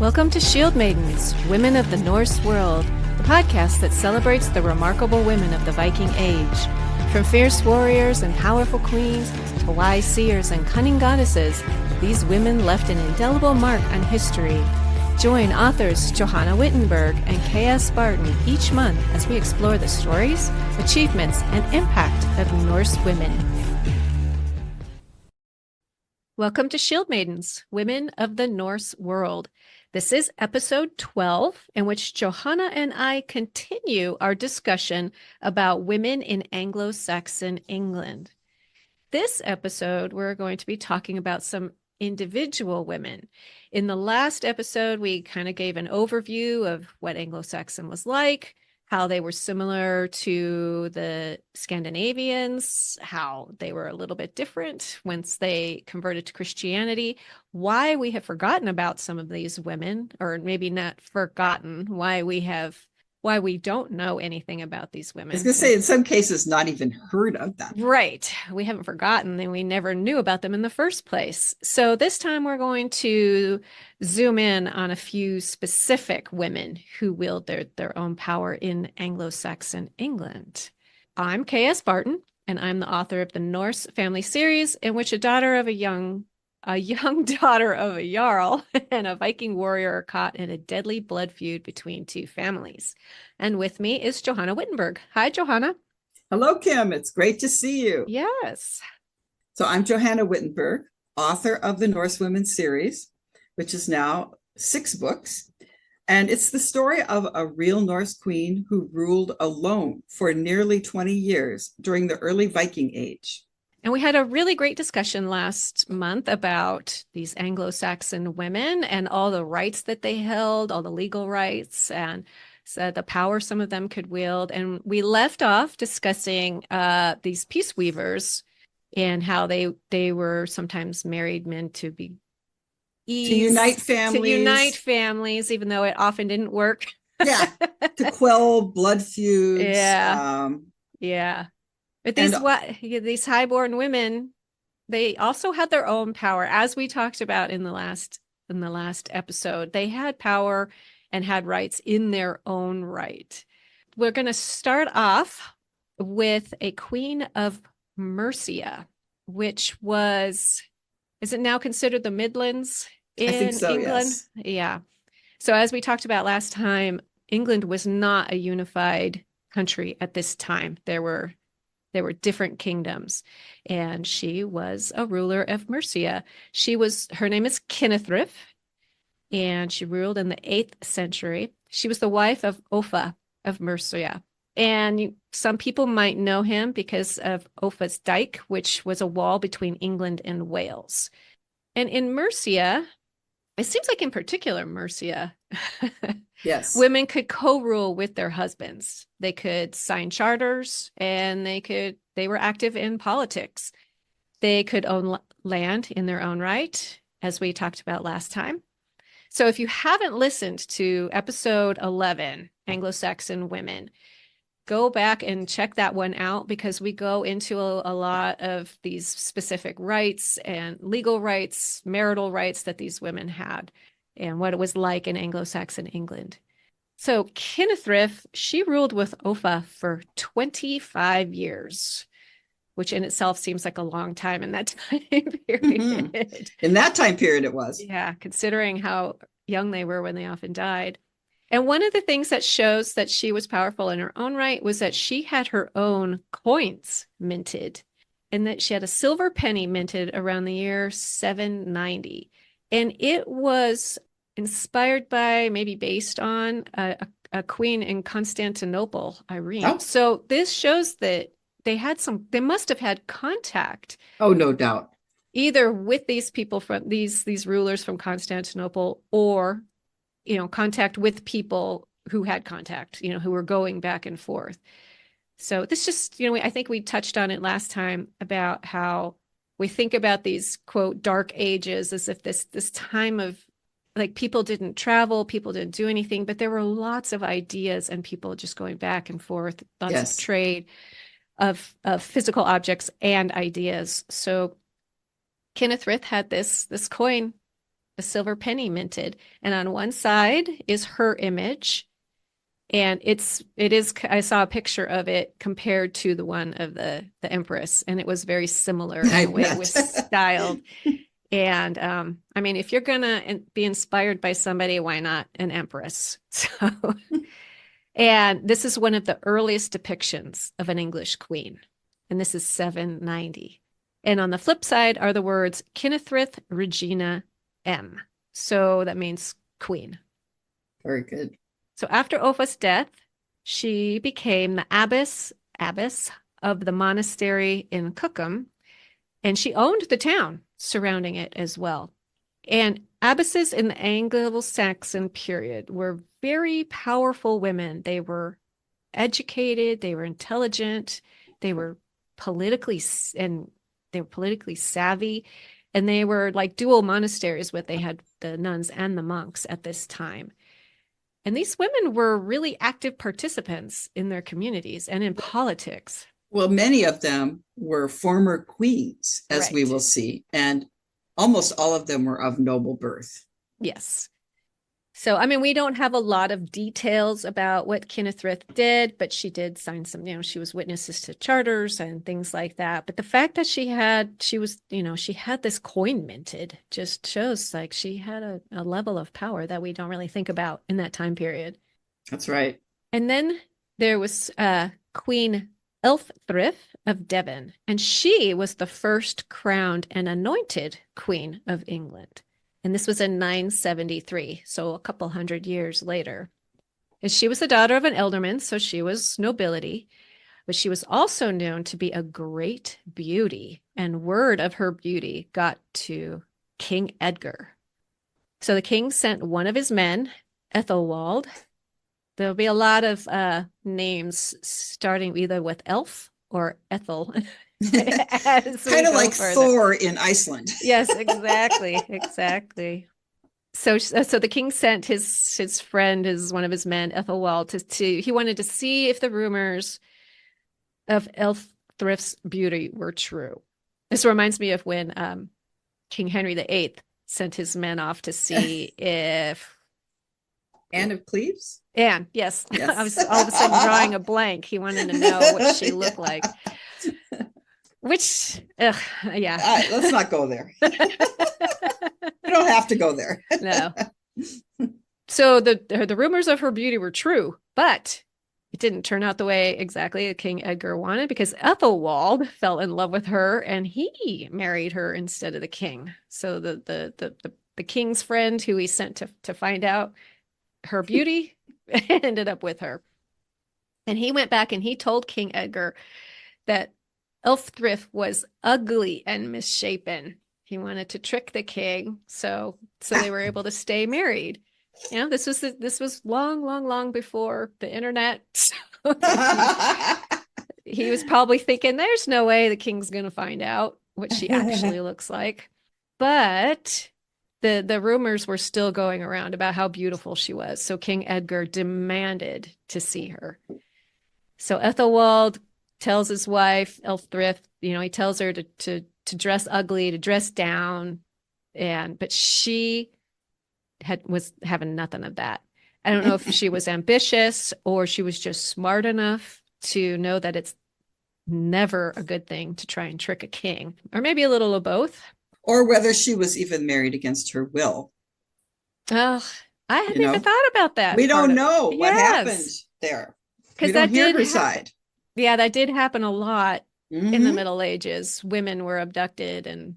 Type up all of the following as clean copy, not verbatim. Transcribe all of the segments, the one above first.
Welcome to Shield Maidens, Women of the Norse World, the podcast that celebrates the remarkable women of the Viking Age. From fierce warriors and powerful queens to wise seers and cunning goddesses, these women left an indelible mark on history. Join authors Johanna Wittenberg and K.S. Barton each month as we explore the stories, achievements, and impact of Norse women. Welcome to Shield Maidens, Women of the Norse World. This is episode 12, in which Johanna and I continue our discussion about women in Anglo-Saxon England. This episode, we're going to be talking about some individual women. In the last episode, we kind of gave an overview of what Anglo-Saxon was like, how they were similar to the Scandinavians, how they were a little bit different once they converted to Christianity, why we have forgotten about some of these women, or maybe not forgotten, why we don't know anything about these women. I was going to say, in some cases, not even heard of them. Right. We haven't forgotten, and we never knew about them in the first place. So this time we're going to zoom in on a few specific women who wield their own power in Anglo-Saxon England. I'm K.S. Barton, and I'm the author of the Norse Family Series, in which a young daughter of a Jarl and a Viking warrior are caught in a deadly blood feud between two families. And with me is Johanna Wittenberg. Hi, Johanna. Hello, Kim. It's great to see you. Yes. So I'm Johanna Wittenberg, author of the Norse Women series, which is now 6 books. And it's the story of a real Norse queen who ruled alone for nearly 20 years during the early Viking Age. And we had a really great discussion last month about these Anglo-Saxon women and all the rights that they held, all the legal rights, and so the power some of them could wield. And we left off discussing these peace weavers and how they were sometimes married men to unite families, even though it often didn't work. Yeah, to quell blood feuds. Yeah. But these highborn women, they also had their own power, as we talked about in the last episode. They had power and had rights in their own right. We're going to start off with a queen of Mercia, which is it now considered the Midlands in I think so, England? Yes. Yeah. So as we talked about last time, England was not a unified country at this time. There were different kingdoms, and she was a ruler of Mercia. Her name is Kynethrif, and she ruled in the 8th century. She was the wife of Offa of Mercia. And some people might know him because of Offa's Dyke, which was a wall between England and Wales. And in Mercia, it seems like in particular Mercia, yes, women could co-rule with their husbands. They could sign charters, and they were active in politics. They could own land in their own right, as we talked about last time. So if you haven't listened to episode 11, Anglo-Saxon Women, go back and check that one out, because we go into a lot of these specific rights and legal rights, marital rights that these women had, and what it was like in Anglo-Saxon England. So Kynethrif, she ruled with Offa for 25 years, which in itself seems like a long time in that time period. Mm-hmm. In that time period it was. Yeah, considering how young they were when they often died. And one of the things that shows that she was powerful in her own right was that she had her own coins minted, and that she had a silver penny minted around the year 790. And it was inspired by, maybe based on, a queen in Constantinople, Irene. Oh. So this shows that they must have had contact. Oh, no doubt. Either with these people from these rulers from Constantinople, or contact with people who had contact, who were going back and forth. So this just, I think we touched on it last time about how we think about these, quote, dark ages as if this time of, like, people didn't travel, people didn't do anything, but there were lots of ideas and people just going back and forth, lots Yes. of trade of physical objects and ideas. So Kynethrif had this coin a silver penny minted. And on one side is her image. And it is, I saw a picture of it compared to the one of the Empress, and it was very similar in I the way it was bet. styled. And I mean, if you're gonna be inspired by somebody, why not an Empress? So, and this is one of the earliest depictions of an English queen. And this is 790. And on the flip side are the words Kynethrith Regina M. So that means queen. Very good. So after Offa's death, she became the abbess of the monastery in Cookham, and she owned the town surrounding it as well. And abbesses in the Anglo-Saxon period were very powerful women. They were educated, they were intelligent, they were politically and they were politically savvy, and they were like dual monasteries, where they had the nuns and the monks at this time. And these women were really active participants in their communities and in politics. Well, many of them were former queens, as we will see, and almost all of them were of noble birth. Yes. So, I mean, we don't have a lot of details about what Kynethrith did, but she did sign some, she was witnesses to charters and things like that. But the fact that she had this coin minted just shows like she had a level of power that we don't really think about in that time period. That's right. And then there was Queen Elfthryth of Devon, and she was the first crowned and anointed Queen of England. And this was in 973, so a couple hundred years later. And she was the daughter of an ealdorman, so she was nobility, but she was also known to be a great beauty, and word of her beauty got to King Edgar. So the king sent one of his men, Ethelwald. There'll be a lot of names starting either with Elf or Ethel. Kind of like further. Thor in Iceland. Yes, exactly. So the king sent his friend, one of his men, Ethelwald, to he wanted to see if the rumors of Elfthryth's beauty were true. This reminds me of when King Henry VIII sent his men off to see if Anne of Cleves? Anne, yes. I was all of a sudden drawing a blank. He wanted to know what she looked like. Which, yeah. Let's not go there. You don't have to go there. No. So the rumors of her beauty were true, but it didn't turn out the way exactly King Edgar wanted, because Ethelwald fell in love with her and he married her instead of the king. So the king's friend, who he sent to find out her beauty, ended up with her. And he went back and he told King Edgar that Elfthryth was ugly and misshapen. He wanted to trick the king, so they were able to stay married. This was long before the internet. He was probably thinking, "There's no way the king's going to find out what she actually looks like." But the rumors were still going around about how beautiful she was. So King Edgar demanded to see her. So Ethelwald tells his wife, Elfthryth, he tells her to dress ugly, to dress down, but she was having nothing of that. I don't know if she was ambitious or she was just smart enough to know that it's never a good thing to try and trick a king, or maybe a little of both. Or whether she was even married against her will. Oh, I hadn't even thought about that. We don't know what happened there. Because that hear her side. Yeah, that did happen a lot in the Middle Ages. Women were abducted and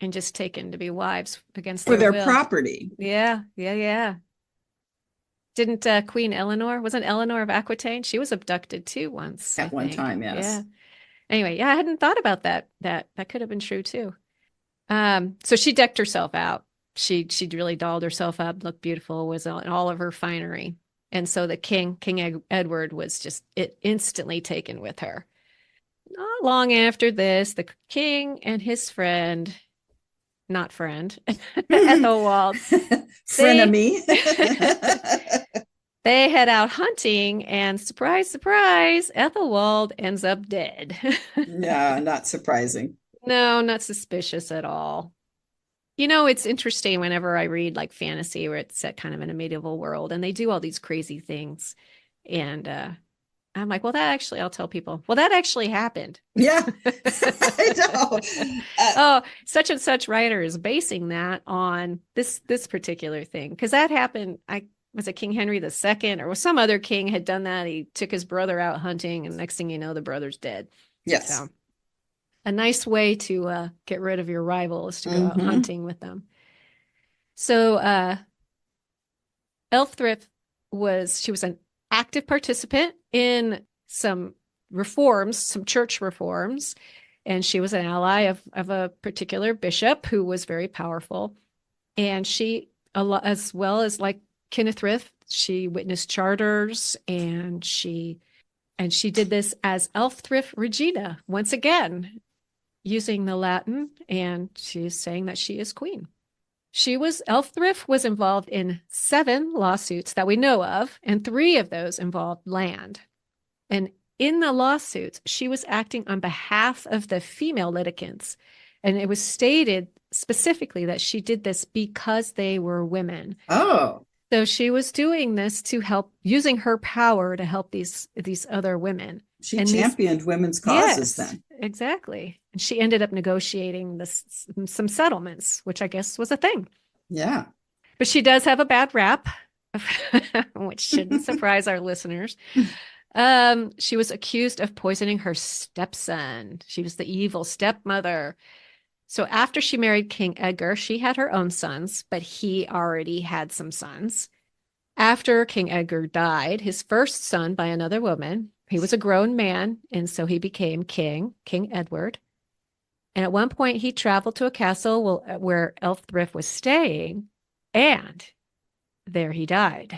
just taken to be wives against their will. Property. Yeah. Didn't Queen Eleanor, wasn't Eleanor of Aquitaine? She was abducted too once. At one time, yes. Yeah. Anyway, I hadn't thought about that. That could have been true too. So she decked herself out. She really dolled herself up, looked beautiful, was in all of her finery. And so the King Edward was just instantly taken with her. Not long after this, the king and his friend, not friend, Ethelwald, frenemy, they head out hunting, and surprise, surprise, Ethelwald ends up dead. No, not surprising. No, not suspicious at all. It's interesting whenever I read like fantasy where it's set kind of in a medieval world and they do all these crazy things. And I'm like, well, I'll tell people, well, that actually happened. Yeah, I know. Oh, such and such writer is basing that on this particular thing. Because that happened, was it King Henry II or was some other king had done that. He took his brother out hunting, and next thing you know, the brother's dead. Yes. So a nice way to get rid of your rival is to go out Hmm. hunting with them. So Elfthrift she was an active participant in some reforms, some church reforms, and she was an ally of a particular bishop who was very powerful. And she, as well as like Kennethrift, she witnessed charters, and she did this as Elfthrift Regina once again, using the Latin, and she's saying that she is queen. Elfthrift was involved in 7 lawsuits that we know of, and 3 of those involved land. And in the lawsuits, she was acting on behalf of the female litigants. And it was stated specifically that she did this because they were women. Oh, So she was doing this to help, using her power to help these other women. she And championed women's causes yes, then. exactly. And she ended up negotiating some settlements, which I guess was a thing. Yeah. But she does have a bad rap, which shouldn't surprise our listeners. She was accused of poisoning her stepson. She was the evil stepmother. So after she married King Edgar, she had her own sons, but he already had some sons. After King Edgar died, his first son by another woman, he was a grown man, and so he became King Edward. And at one point, he traveled to a castle where Elfthrift was staying, and there he died.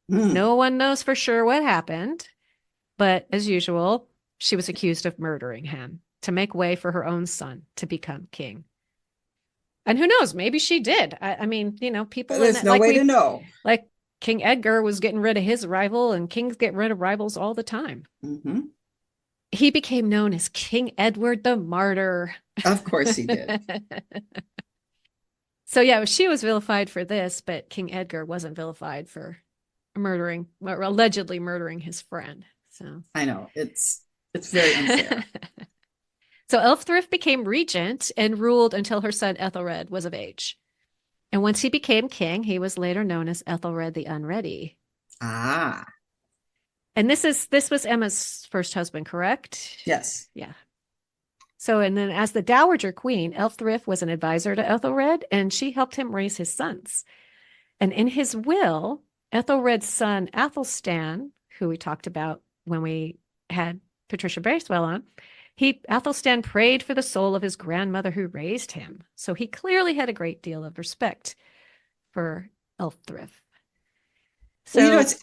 No one knows for sure what happened, but as usual, she was accused of murdering him to make way for her own son to become king. And who knows? Maybe she did. I mean, people. There's no way to know. Like King Edgar was getting rid of his rival, and kings get rid of rivals all the time. Mm-hmm. He became known as King Edward the Martyr. Of course he did. So yeah, she was vilified for this, but King Edgar wasn't vilified for murdering, or allegedly murdering his friend. So I know it's very unfair. So Elfthrift became regent and ruled until her son Ethelred was of age. And once he became king, he was later known as Ethelred the Unready. Ah. And this was Emma's first husband, correct? Yes. Yeah. So, and then as the Dowager Queen, Elfthrift was an advisor to Ethelred, and she helped him raise his sons. And in his will, Ethelred's son Athelstan, who we talked about when we had Patricia Bracewell on, Athelstan prayed for the soul of his grandmother who raised him. So he clearly had a great deal of respect for Elfthrift. So, well, it's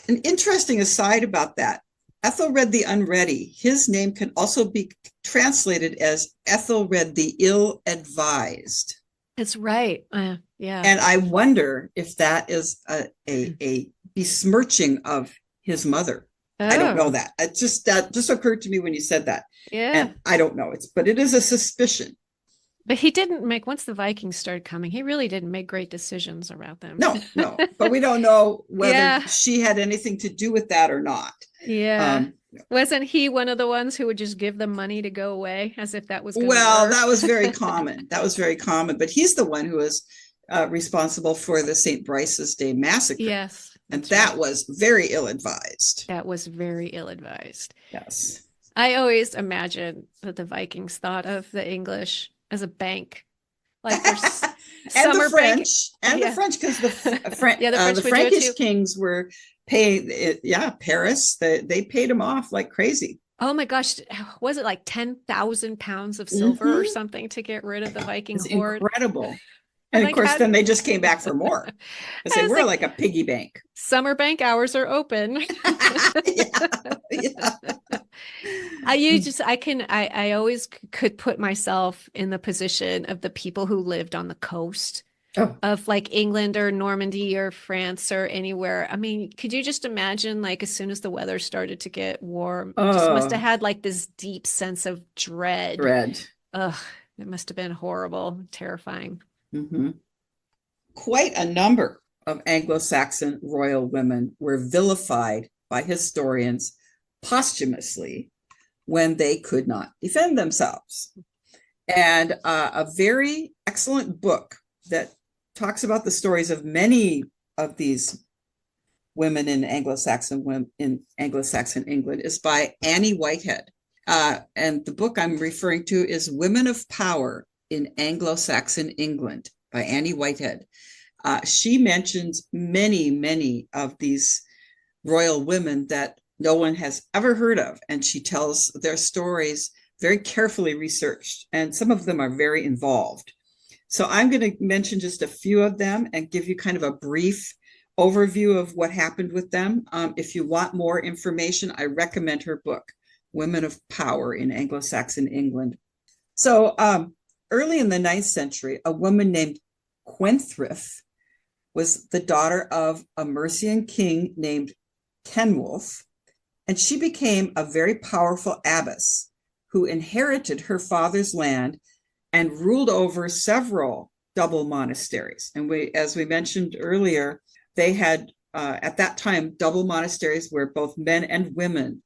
an interesting aside about that. Ethelred the Unready, his name can also be translated as Ethelred the Ill-Advised. It's right. Yeah. And I wonder if that is a besmirching of his mother. I don't know that. That just occurred to me when you said that. Yeah. And I don't know. But it is a suspicion. But he didn't once the Vikings started coming, he really didn't make great decisions around them. No. But we don't know whether she had anything to do with that or not. Yeah. Wasn't he one of the ones who would just give them money to go away as if that was going to work? That was very common. But he's the one who was responsible for the St. Bryce's Day massacre. Yes. And that was very ill-advised. That was very ill-advised. Yes. I always imagine that the Vikings thought of the English as a bank. Like there's and the French, because the Frankish kings were paying, Paris, they paid them off like crazy. Oh my gosh, was it like 10,000 pounds of silver or something to get rid of the Viking horde? Incredible. And of course, then they just came back for more because they were like a piggy bank. Summer bank hours are open. I always could put myself in the position of the people who lived on the coast of like England or Normandy or France or anywhere. I mean, could you just imagine like as soon as the weather started to get warm, it just must have had like this deep sense of dread. Ugh, it must have been horrible, terrifying. Mm-hmm. Quite a number of Anglo-Saxon royal women were vilified by historians posthumously when they could not defend themselves. And a very excellent book that talks about the stories of many of these women in Anglo-Saxon England is by Annie Whitehead. And the book I'm referring to is Women of Power in Anglo-Saxon England by Annie Whitehead. She mentions many, many of these royal women that no one has ever heard of. And she tells their stories very carefully researched, and some of them are very involved. So I'm going to mention just a few of them and give you kind of a brief overview of what happened with them. If you want more information, I recommend her book, Women of Power in Anglo-Saxon England. So early in the 9th century, a woman named Gwenthryth was the daughter of a Mercian king named Kenwulf, and she became a very powerful abbess who inherited her father's land and ruled over several double monasteries. And as we mentioned earlier, they had at that time double monasteries where both men and women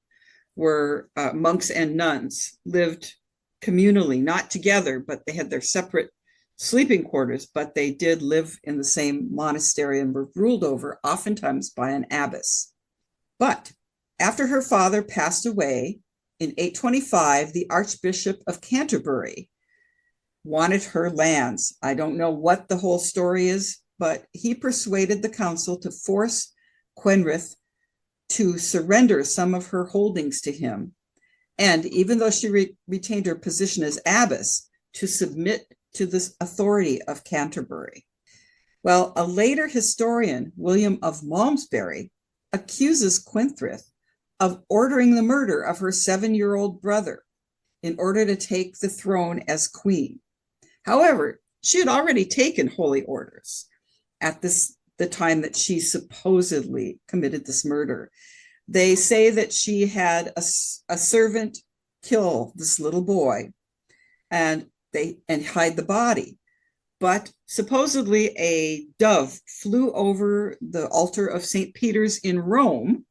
were monks and nuns lived communally, not together, but they had their separate sleeping quarters, but they did live in the same monastery and were ruled over oftentimes by an abbess. But after her father passed away in 825, the Archbishop of Canterbury wanted her lands. I don't know what the whole story is, but he persuaded the council to force Gwenthryth to surrender some of her holdings to him. And even though she retained her position as abbess, to submit to this authority of Canterbury. Well, a later historian, William of Malmesbury, accuses Gwenthryth of ordering the murder of her 7-year-old brother in order to take the throne as queen. However, she had already taken holy orders at the time that she supposedly committed this murder. They say that she had a servant kill this little boy and hide the body. But supposedly a dove flew over the altar of St. Peter's in Rome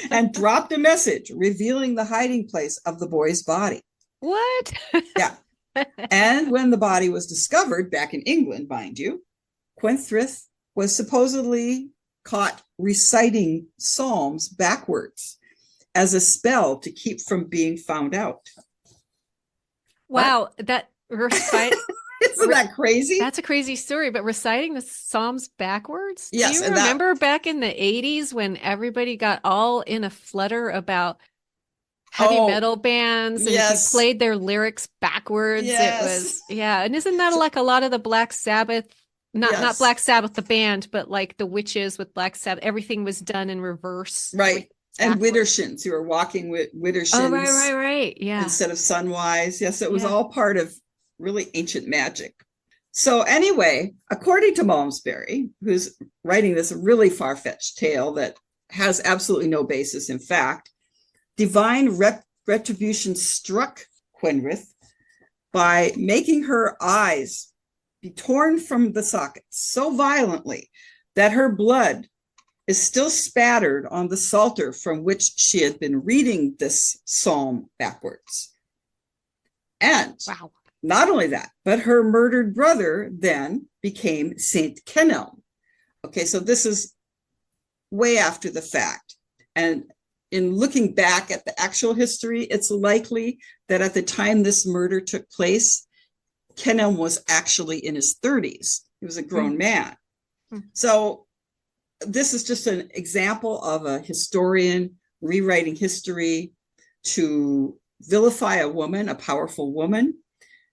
and dropped a message revealing the hiding place of the boy's body. What? Yeah. And when the body was discovered back in England, mind you, Gwenthryth was supposedly caught reciting psalms backwards as a spell to keep from being found out. Wow, that isn't that crazy? That's a crazy story, but reciting the Psalms backwards? Yes. Do you remember back in the 80s when everybody got all in a flutter about heavy metal bands and if you played their lyrics backwards, it was, yeah. And isn't that like a lot of the Black Sabbath, not Black Sabbath, the band, but like the Witches with Black Sabbath, everything was done in reverse. Right. And Widdershins, you were walking with Widdershins. Oh, right. Yeah. Instead of sunwise. Yes, it was all part of really ancient magic. So anyway, according to Malmesbury, who's writing this really far-fetched tale that has absolutely no basis in fact, divine retribution struck Gwenthryth by making her eyes be torn from the sockets so violently that her blood is still spattered on the psalter from which she had been reading this psalm backwards. And not only that, but her murdered brother then became Saint Kenelm. Okay, so this is way after the fact. And in looking back at the actual history, it's likely that at the time this murder took place, Kenelm was actually in his 30s. He was a grown man. So this is just an example of a historian rewriting history to vilify a woman, a powerful woman.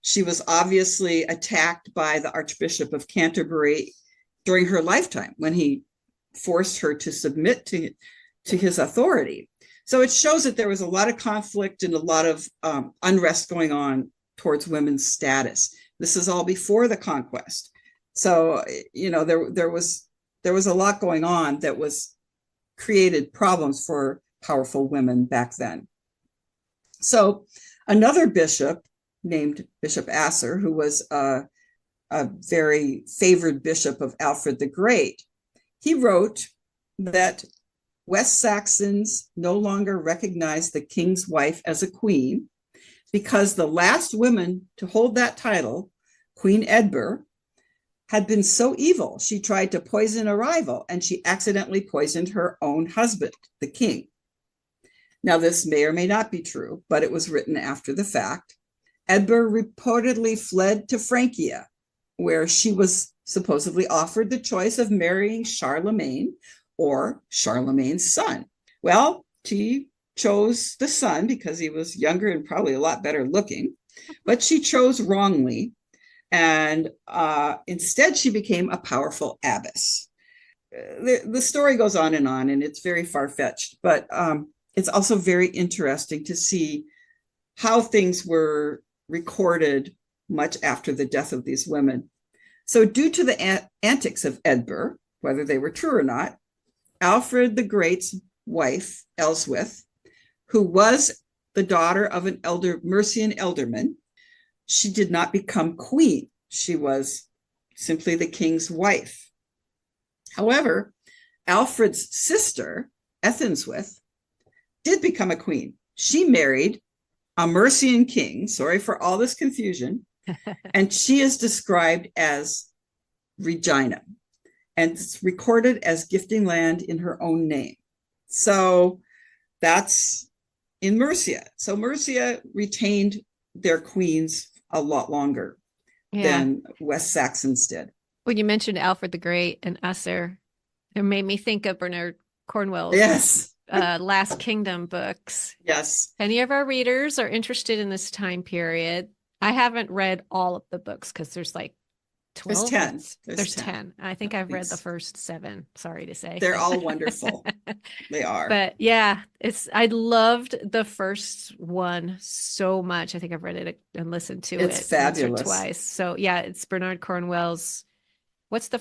She was obviously attacked by the Archbishop of Canterbury during her lifetime when he forced her to submit to his authority. So it shows that there was a lot of conflict and a lot of unrest going on towards women's status. This is all before the conquest. So, you know, there was a lot going on that was created problems for powerful women back then. So another bishop named Bishop Asser, who was a a very favored bishop of Alfred the Great, he wrote that West Saxons no longer recognized the king's wife as a queen because the last woman to hold that title, Queen Edbur, had been so evil. She tried to poison a rival, and she accidentally poisoned her own husband, the king. Now, this may or may not be true, but it was written after the fact. Edbur reportedly fled to Francia, where she was supposedly offered the choice of marrying Charlemagne or Charlemagne's son. Well, she chose the son because he was younger and probably a lot better looking, but she chose wrongly. And instead, she became a powerful abbess. The story goes on, and it's very far-fetched, but it's also very interesting to see how things were recorded much after the death of these women. So due to the antics of Edbur, whether they were true or not, Alfred the Great's wife, Elswith, who was the daughter of an Mercian elderman, she did not become queen. She was simply the king's wife. However, Alfred's sister, Ethenswith, did become a queen. She married a Mercian king, sorry for all this confusion, and she is described as Regina, and it's recorded as gifting land in her own name. So that's in Mercia. So Mercia retained their queens a lot longer than West Saxons did. When you mentioned Alfred the Great and Usser, it made me think of Bernard Cornwell's Last Kingdom books. Yes. Any of our readers are interested in this time period. I haven't read all of the books because there's like 12. There's 10. There's 10. I think I've read the first 7, sorry to say. They're all wonderful. They are. But yeah, I loved the first one so much. I think I've read it and listened to it fabulous. Once or twice. So yeah, it's Bernard Cornwell's, what's the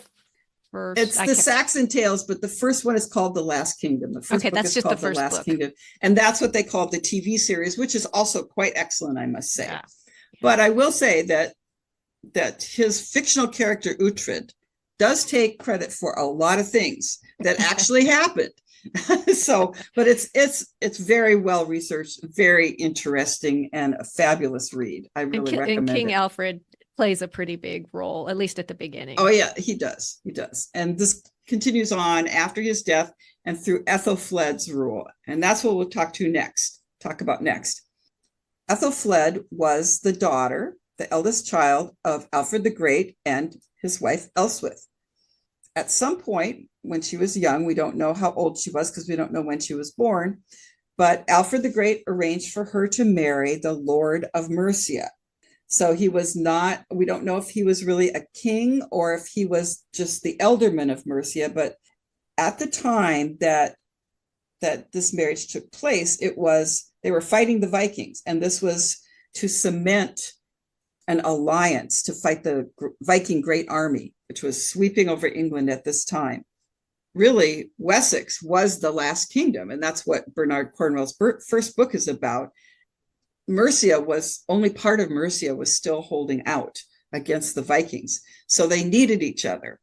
first? It's the Saxon Tales, but the first one is called The Last Kingdom. The first book that's is just called the first Last book. Kingdom. And that's what they called the TV series, which is also quite excellent, I must say. Yeah. But I will say that his fictional character Uhtred does take credit for a lot of things that actually happened. So, but it's very well researched, very interesting, and a fabulous read. I really recommend it. And King Alfred plays a pretty big role, at least at the beginning. Oh yeah, he does. He does. And this continues on after his death and through Ethelfled's rule. And that's what we'll talk about next. Ethelfled was the daughter, the eldest child of Alfred the Great and his wife Elswith. At some point when she was young, we don't know how old she was because we don't know when she was born, but Alfred the Great arranged for her to marry the Lord of Mercia. So he was not, we don't know if he was really a king or if he was just the elderman of Mercia, but at the time that this marriage took place, they were fighting the Vikings, and this was to cement an alliance to fight the Viking Great Army, which was sweeping over England at this time. Really, Wessex was the last kingdom, and that's what Bernard Cornwell's first book is about. Only part of Mercia was still holding out against the Vikings, so they needed each other.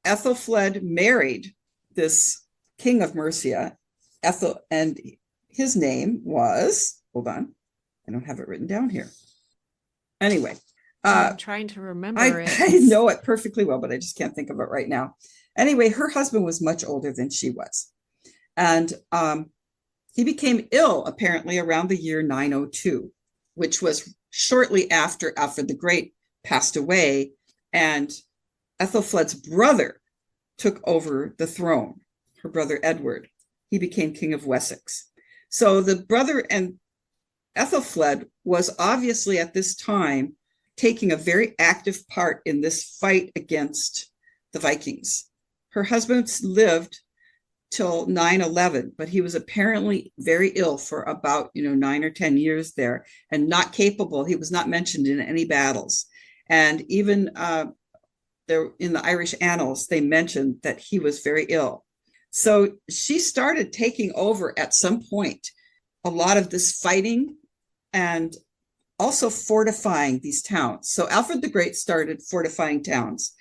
Ethelfled married this king of Mercia, and his name was, hold on, I don't have it written down here. Anyway, I'm trying to remember it. I know it perfectly well, but I just can't think of it right now. Anyway, her husband was much older than she was. And he became ill apparently around the year 902, which was shortly after Alfred the Great passed away, and Ethelfled's brother took over the throne, her brother Edward. He became king of Wessex. So the brother and Ethelfled was obviously at this time taking a very active part in this fight against the Vikings. Her husband lived till 911, but he was apparently very ill for about 9 or 10 years there, and not capable. He was not mentioned in any battles. And even there in the Irish annals, they mentioned that he was very ill. So she started taking over at some point a lot of this fighting, and also fortifying these towns. So Alfred the Great started fortifying towns,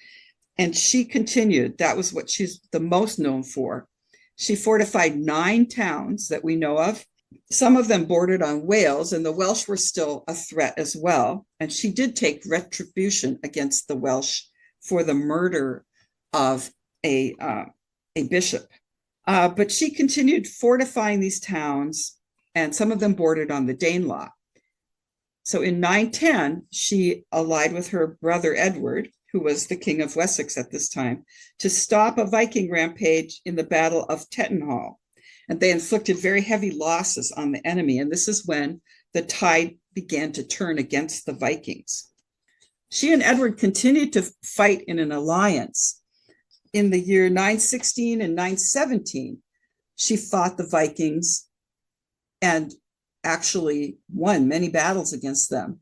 and she continued. That was what she's the most known for. She fortified 9 towns that we know of. Some of them bordered on Wales, and the Welsh were still a threat as well. And she did take retribution against the Welsh for the murder of a bishop. But she continued fortifying these towns, and some of them bordered on the Danelaw. So in 910, she allied with her brother Edward, who was the king of Wessex at this time, to stop a Viking rampage in the Battle of Tettenhall. And they inflicted very heavy losses on the enemy. And this is when the tide began to turn against the Vikings. She and Edward continued to fight in an alliance. In the year 916 and 917, she fought the Vikings and actually won many battles against them.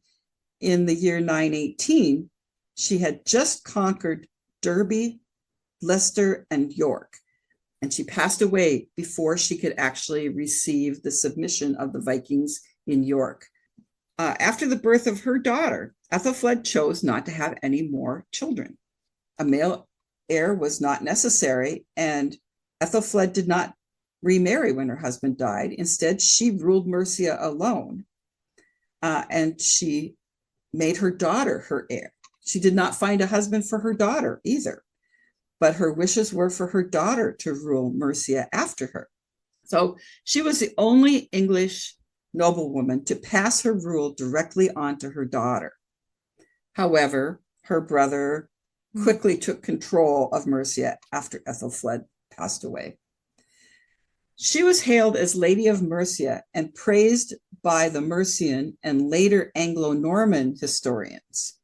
In the year 918, she had just conquered Derby, Leicester, and York, and she passed away before she could actually receive the submission of the Vikings in York. After the birth of her daughter, Ethelfled chose not to have any more children. A male heir was not necessary, and Ethelfled did not remarry when her husband died. Instead, she ruled Mercia alone, and she made her daughter her heir. She did not find a husband for her daughter either, but her wishes were for her daughter to rule Mercia after her. So she was the only English noblewoman to pass her rule directly on to her daughter. However, her brother quickly took control of Mercia after Ethelfled passed away. She was hailed as Lady of Mercia and praised by the Mercian and later Anglo-Norman historians.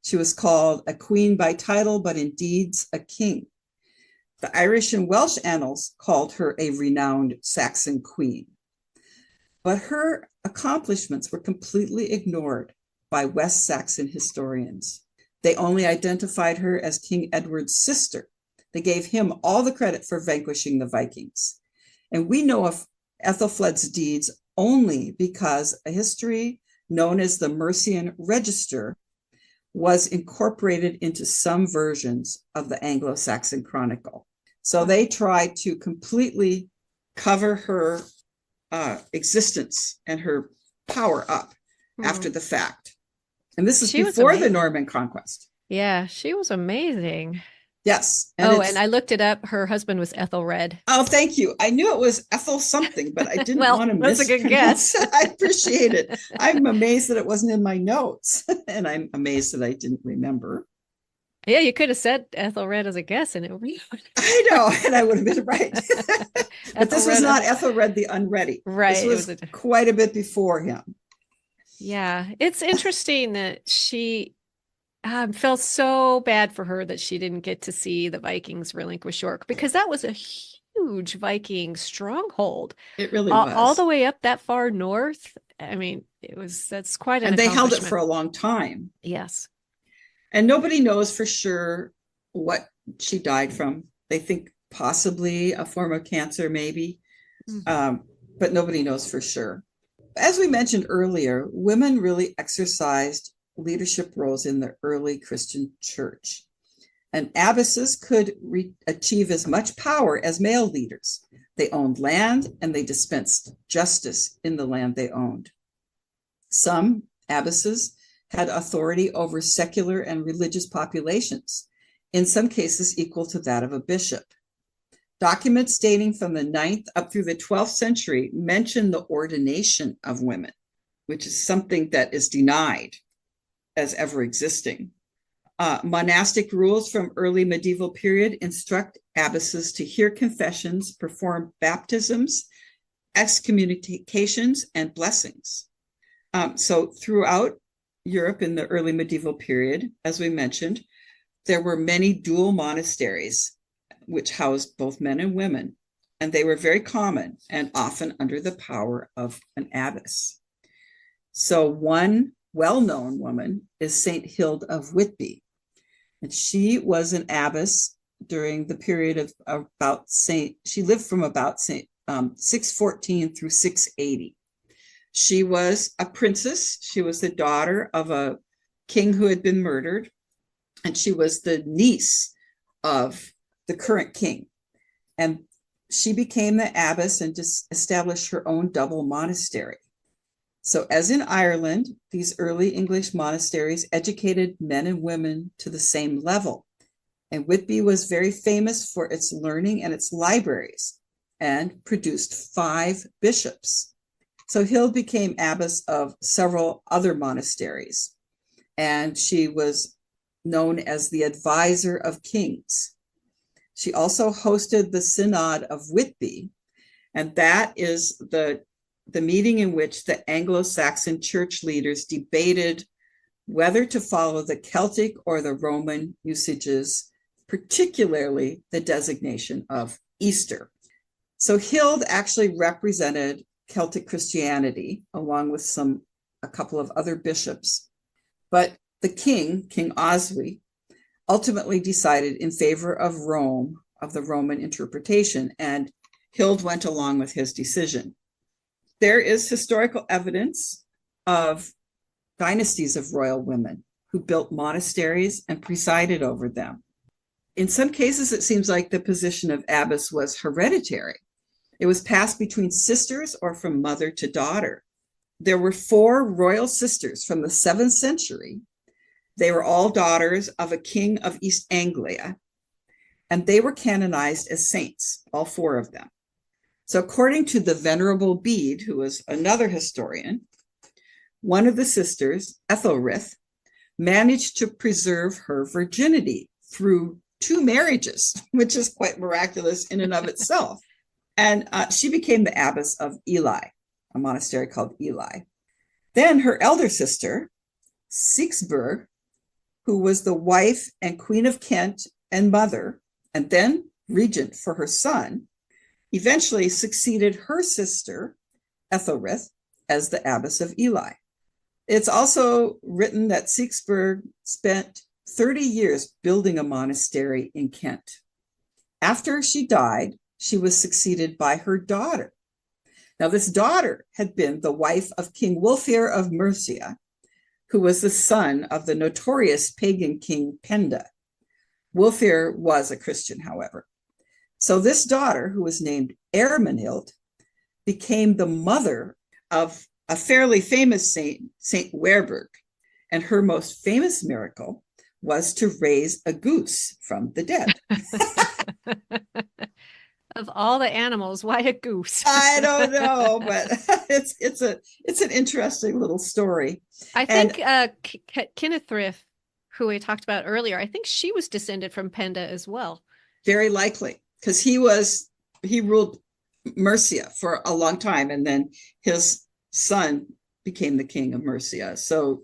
She was called a queen by title, but in deeds a king. The Irish and Welsh annals called her a renowned Saxon queen. But her accomplishments were completely ignored by West Saxon historians. They only identified her as King Edward's sister. They gave him all the credit for vanquishing the Vikings. And we know of Ethelfled's deeds only because a history known as the Mercian Register was incorporated into some versions of the Anglo-Saxon Chronicle. So they tried to completely cover her existence and her power up after the fact. And this is before the Norman conquest. Yeah, she was amazing. Yes. And I looked it up. Her husband was Ethelred. Oh, thank you. I knew it was Ethel something, but I didn't want to that's a good guess. I appreciate it. I'm amazed that it wasn't in my notes, and I'm amazed that I didn't remember. Yeah, you could have said Ethelred as a guess, and it would be. I know, and I would have been right. But this was not Ethelred the Unready. Right. This was quite a bit before him. Yeah, it's interesting that she felt so bad for her that she didn't get to see the Vikings relinquish York, because that was a huge Viking stronghold. It really was. All the way up that far north. I mean, that's quite an accomplishment. And they held it for a long time. Yes. And nobody knows for sure what she died from. They think possibly a form of cancer, maybe, but nobody knows for sure. As we mentioned earlier, women really exercised leadership roles in the early Christian church. And abbesses could achieve as much power as male leaders. They owned land and they dispensed justice in the land they owned. Some abbesses had authority over secular and religious populations, in some cases equal to that of a bishop. Documents dating from the 9th up through the 12th century mention the ordination of women, which is something that is denied as ever existing. Monastic rules from early medieval period instruct abbesses to hear confessions, perform baptisms, excommunications, and blessings. So throughout Europe in the early medieval period, as we mentioned, there were many dual monasteries which housed both men and women, and they were very common and often under the power of an abbess. So one well-known woman is Saint Hild of Whitby, and she was an abbess during the period of she lived from about 614 through 680. She was a princess. She was the daughter of a king who had been murdered, and she was the niece of the current king. And she became the abbess and just established her own double monastery. So, as in Ireland, these early English monasteries educated men and women to the same level. And Whitby was very famous for its learning and its libraries, and produced 5 bishops. So Hild became abbess of several other monasteries, and she was known as the advisor of kings. She also hosted the Synod of Whitby, and that is the meeting in which the Anglo-Saxon church leaders debated whether to follow the Celtic or the Roman usages, particularly the designation of Easter. So Hild actually represented Celtic Christianity along with a couple of other bishops. But the king, King Oswy, ultimately decided in favor of Rome, of the Roman interpretation, and Hild went along with his decision. There is historical evidence of dynasties of royal women who built monasteries and presided over them. In some cases, it seems like the position of abbess was hereditary. It was passed between sisters or from mother to daughter. There were 4 royal sisters from the 7th century. They were all daughters of a king of East Anglia, and they were canonized as saints, all 4 of them. So according to the Venerable Bede, who was another historian, one of the sisters, Ethelred, managed to preserve her virginity through 2 marriages, which is quite miraculous in and of itself. And she became the abbess of Ely, a monastery called Ely. Then her elder sister, Sigsburg, who was the wife and queen of Kent and mother, and then regent for her son, eventually succeeded her sister, Ethelred, as the abbess of Ely. It's also written that Sigsburg spent 30 years building a monastery in Kent. After she died, she was succeeded by her daughter. Now, this daughter had been the wife of King Wulfhere of Mercia, who was the son of the notorious pagan king Penda. Wulfhere was a Christian, however. So this daughter, who was named Ermenild, became the mother of a fairly famous saint, Saint Werburg, and her most famous miracle was to raise a goose from the dead. Of all the animals, why a goose? I don't know, but it's an interesting little story. I think Kennethriff, who we talked about earlier, I think she was descended from Penda as well. Very likely, because he ruled Mercia for a long time, and then his son became the king of Mercia. So,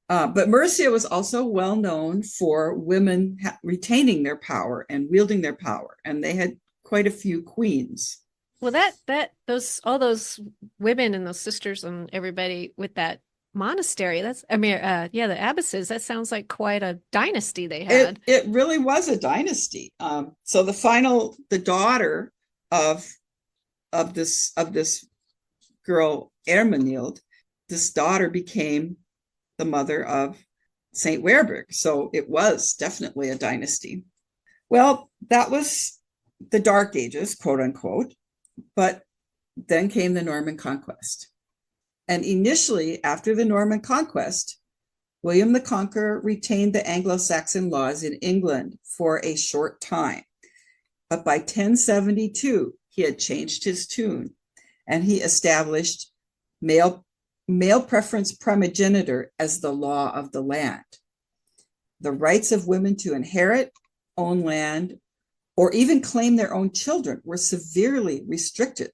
but Mercia was also well known for women retaining their power and wielding their power, and they had quite a few queens. Well, all those women and those sisters and everybody with that monastery, the Abbesses, that sounds like quite a dynasty they had. It really was a dynasty. So the daughter of this girl Ermenild, this daughter became the mother of Saint Werburg. So it was definitely a dynasty. Well, that was the Dark Ages, quote unquote, but then came the Norman Conquest. And initially, after the Norman Conquest, William the Conqueror retained the Anglo-Saxon laws in England for a short time. But by 1072, he had changed his tune, and he established male preference primogeniture as the law of the land. The rights of women to inherit, own land, or even claim their own children were severely restricted.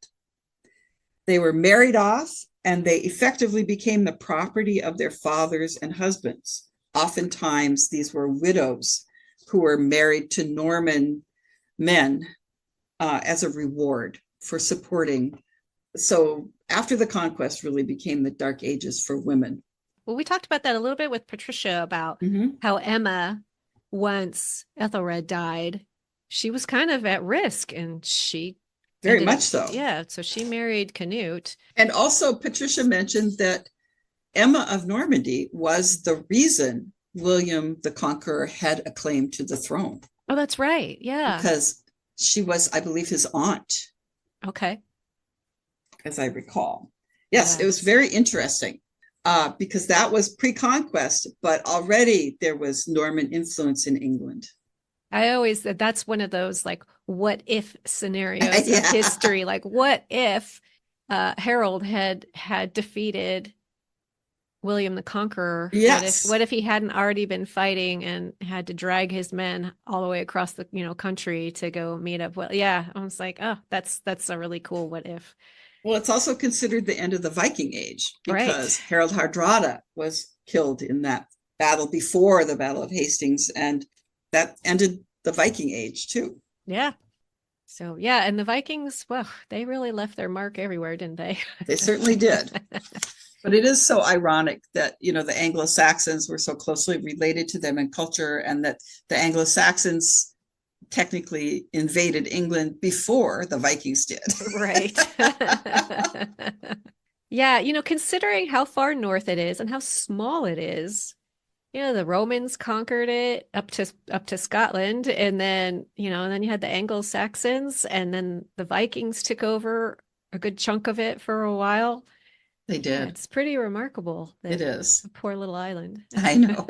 They were married off, and they effectively became the property of their fathers and husbands. Oftentimes, these were widows who were married to Norman men as a reward for supporting. So after the conquest really became the Dark Ages for women. Well, we talked about that a little bit with Patricia about how Emma, once Ethelred died, she was kind of at risk, and she very much so. Yeah, so she married Canute. And also, Patricia mentioned that Emma of Normandy was the reason William the Conqueror had a claim to the throne. Oh, that's right. Yeah. Because she was, I believe, his aunt. Okay. As I recall. Yes, it was very interesting because that was pre-conquest, but already there was Norman influence in England. I always, that's one of those like what if scenarios Yeah. of history. Like what if Harold had defeated William the Conqueror? Yes. What if he hadn't already been fighting and had to drag his men all the way across the country to go meet up? Well, yeah, I was like, oh, that's a really cool what if. Well, it's also considered the end of the Viking Age because Right. Harold Hardrada was killed in that battle before the Battle of Hastings, and that ended the Viking Age too. Yeah. So yeah, and the Vikings, well, they really left their mark everywhere, didn't they? They certainly did. But it is so ironic that, the Anglo-Saxons were so closely related to them in culture, and that the Anglo-Saxons technically invaded England before the Vikings did. Right. Yeah, considering how far north it is and how small it is, the Romans conquered it up to Scotland, and then, and then you had the Anglo-Saxons, and then the Vikings took over a good chunk of it for a while. They did. Yeah, it's pretty remarkable. It is. A poor little island. I know.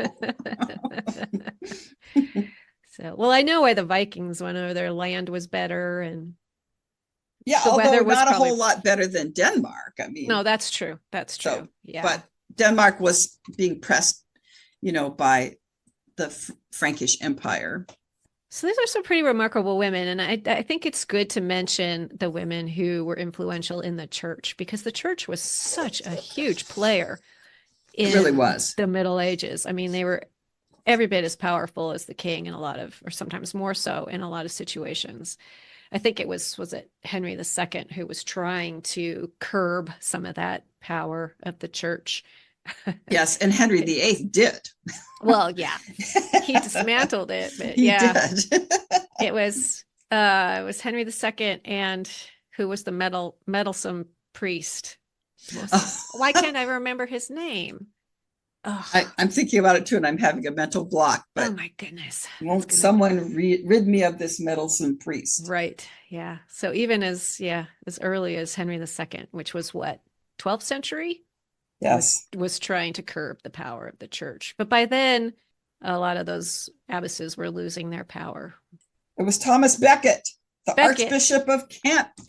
So, well, I know why the Vikings went over. Their land was better, and yeah, the although weather was not probably a whole lot better than Denmark. I mean, no, that's true. That's true. so, Yeah, but Denmark was being pressed, by the Frankish Empire. so these are some pretty remarkable women, and I think it's good to mention the women who were influential in the church, because the church was such a huge player in It really was. the Middle Ages. I mean, they were every bit as powerful as the king in a lot of, or sometimes more so in a lot of situations. I think it was it Henry II who was trying to curb some of that power of the church. Yes, and Henry VIII did. Well, yeah, he dismantled it, but he yeah, did. it was Henry II, and who was the meddlesome priest. Why can't I remember his name? I'm thinking about it too, and I'm having a mental block. But oh my goodness! Won't someone rid me of this meddlesome priest? Right. Yeah. So even as early as Henry II, which was what, 12th century? Yes. Was trying to curb the power of the church. But by then, a lot of those abbesses were losing their power. It was Thomas Becket, the Archbishop of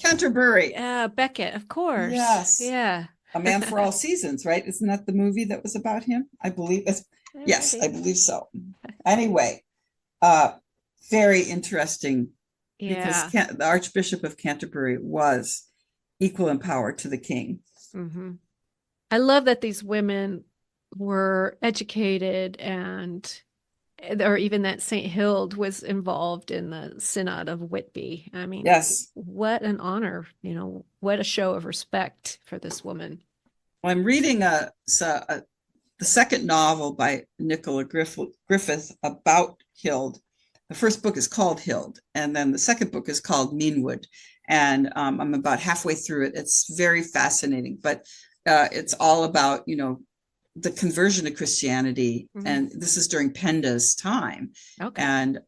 Canterbury. Becket, of course. Yes. Yeah. A Man for All Seasons, right? Isn't that the movie that was about him? I believe. Yes, I believe so. Anyway, very interesting. Yeah. Because the Archbishop of Canterbury was equal in power to the king. Mm-hmm. I love that these women were educated, or even that St. Hild was involved in the Synod of Whitby. I mean, yes, what an honor, what a show of respect for this woman. Well, I'm reading the second novel by Nicola Griffith about Hild. The first book is called Hild, and then the second book is called Meanwood. And I'm about halfway through it. It's very fascinating, but it's all about, the conversion to Christianity. Mm-hmm. And this is during Penda's time. Okay. And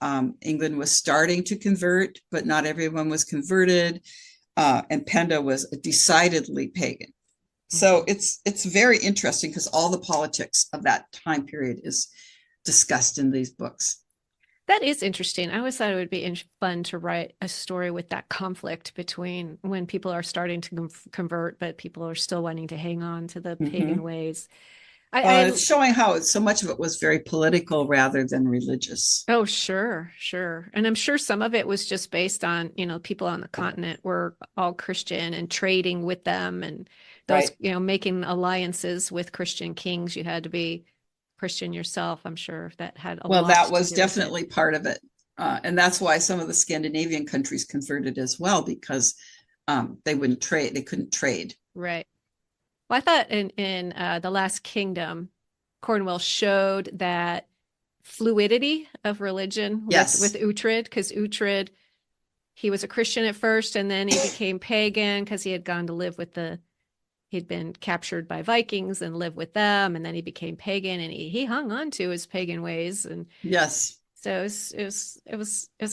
England was starting to convert, but not everyone was converted. And Penda was decidedly pagan. Mm-hmm. So it's very interesting because all the politics of that time period is discussed in these books. That is interesting. I always thought it would be fun to write a story with that conflict between when people are starting to convert, but people are still wanting to hang on to the pagan ways. It's showing how so much of it was very political rather than religious. Oh, sure, sure. And I'm sure some of it was just based on, people on the continent were all Christian and trading with them, and those, right. Making alliances with Christian kings. You had to be Christian yourself. I'm sure that had a lot to do with it. Well, that was definitely part of it. And that's why some of the Scandinavian countries converted as well, because they wouldn't trade. They couldn't trade. Right. Well, I thought in The Last Kingdom, Cornwell showed that fluidity of religion with Uhtred, because Uhtred, he was a Christian at first, and then he became pagan because he had gone to live with he'd been captured by Vikings and lived with them, and then he became pagan, and he hung on to his pagan ways. And yes, so it was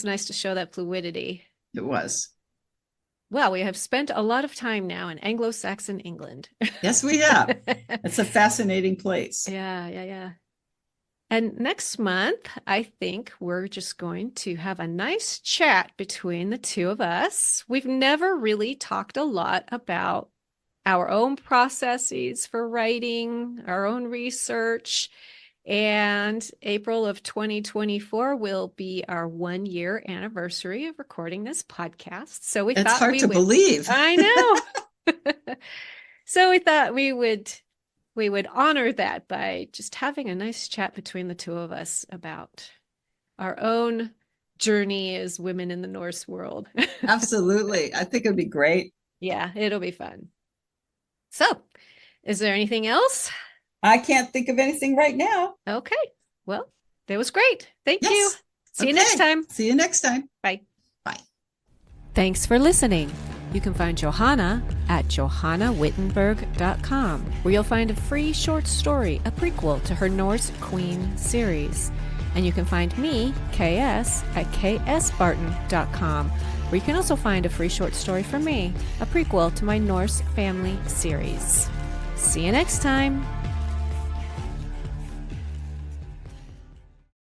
nice to show that fluidity. it was. Well, we have spent a lot of time now in Anglo-Saxon England. Yes, we have. It's a fascinating place. Yeah. And next month, I think we're just going to have a nice chat between the two of us. We've never really talked a lot about our own processes for writing, our own research. And April of 2024 will be our 1-year anniversary of recording this podcast. So we It's thought hard to believe. I know. So we thought we would honor that by just having a nice chat between the two of us about our own journey as women in the Norse world. Absolutely. I think it'd be great. Yeah, it'll be fun. So, is there anything else? I can't think of anything right now. Okay. Well, that was great. Thank Yes. you. See you next time. See you next time. Bye. Bye. Thanks for listening. You can find Johanna at johannawittenberg.com, where you'll find a free short story, a prequel to her Norse Queen series. And you can find me, K.S., at ksbarton.com, where you can also find a free short story from me, a prequel to my Norse family series. See you next time.